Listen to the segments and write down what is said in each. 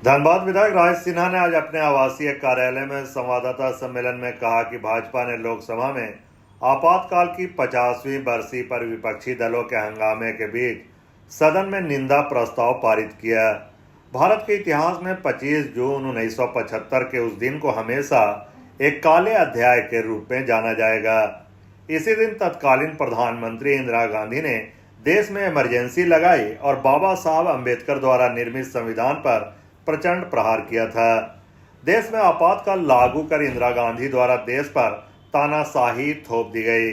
धनबाद विधायक राज सिन्हा ने आज अपने आवासीय कार्यालय में संवाददाता सम्मेलन में कहा कि भाजपा ने लोकसभा में आपातकाल की 50वीं बरसी पर विपक्षी दलों के हंगामे के बीच सदन में निंदा प्रस्ताव पारित किया। भारत के इतिहास में 25 जून 1975 के उस दिन को हमेशा एक काले अध्याय के रूप में जाना जाएगा। इसी दिन तत्कालीन प्रधानमंत्री इंदिरा गांधी ने देश में इमरजेंसी लगाई और बाबा साहब अम्बेडकर द्वारा निर्मित संविधान पर प्रचंड प्रहार किया था। देश में आपातकाल लागू कर इंदिरा गांधी द्वारा देश पर तानाशाही थोप दी गई।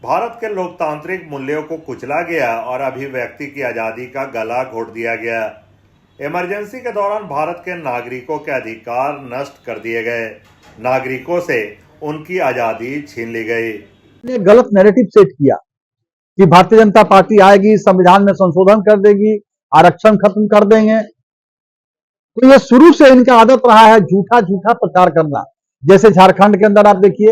भारत के लोकतांत्रिक मूल्यों को कुचला गया और अभिव्यक्ति की आज़ादी का गला घोट दिया गया। इमरजेंसी के दौरान भारत के नागरिकों के अधिकार नष्ट कर दिए गए, नागरिकों से उनकी आज़ादी छीन ली गई। ने गलत नैरेटिव सेट किया कि भारतीय जनता पार्टी आएगी, संविधान में संशोधन कर देगी, आरक्षण खत्म कर देंगे। तो ये शुरू से इनका आदत रहा है झूठा झूठा प्रचार करना। जैसे झारखंड के अंदर आप देखिए,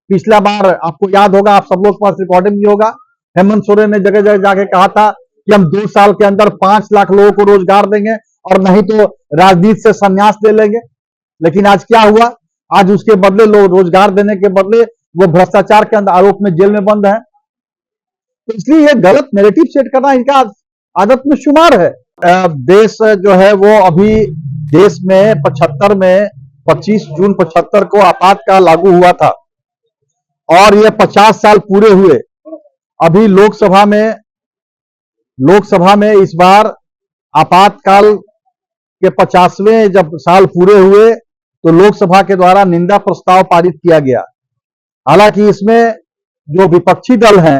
पिछला बार आपको याद होगा, आप सब लोग के पास रिकॉर्डिंग भी होगा, हेमंत सोरेन ने जगह जगह जाके कहा था कि हम 2 साल के अंदर 5 लाख लोगों को रोजगार देंगे और नहीं तो राजनीति से संन्यास ले लेंगे। लेकिन आज क्या हुआ? आज उसके बदले लोग रोजगार देने के बदले वो भ्रष्टाचार के अंदर आरोप में जेल में बंद है। तो इसलिए ये गलत नैरेटिव सेट करना इनका आदत में शुमार है। देश जो है वो अभी देश में 75 में 25 जून 75 को आपातकाल लागू हुआ था और ये 50 साल पूरे हुए। अभी लोकसभा में इस बार आपातकाल के 50वें जब साल पूरे हुए तो लोकसभा के द्वारा निंदा प्रस्ताव पारित किया गया। हालांकि इसमें जो विपक्षी दल हैं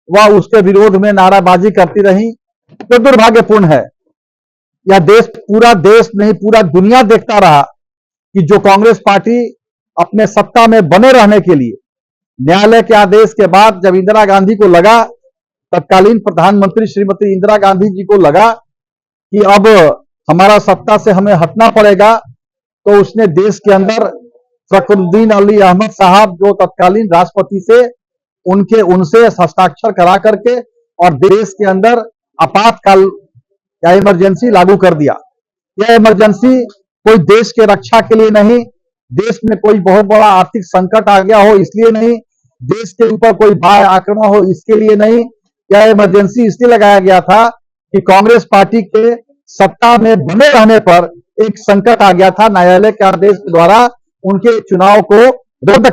वह उसके विरोध में नाराबाजी करती रही। तो दुर्भाग्यपूर्ण है, यह पूरा देश नहीं पूरा दुनिया देखता रहा कि जो कांग्रेस पार्टी अपने सत्ता में बने रहने के लिए न्यायालय के आदेश के बाद जब इंदिरा गांधी को लगा, तत्कालीन प्रधानमंत्री श्रीमती इंदिरा गांधी जी को लगा कि अब हमारा सत्ता से हमें हटना पड़ेगा, तो उसने देश के अंदर फखरुद्दीन अली अहमद साहब जो तत्कालीन राष्ट्रपति से उनसे हस्ताक्षर करा करके और देश के अंदर आपातकाल या इमरजेंसी लागू कर दिया। यह इमरजेंसी कोई देश के रक्षा के लिए नहीं, देश में कोई बहुत बड़ा आर्थिक संकट आ गया हो इसलिए नहीं, देश के ऊपर कोई बाढ़ आक्रमण हो इसके लिए नहीं। यह इमरजेंसी इसलिए लगाया गया था कि कांग्रेस पार्टी के सत्ता में बने रहने पर एक संकट आ गया था न्यायालय के आदेश के द्वारा उनके चुनाव को रद्द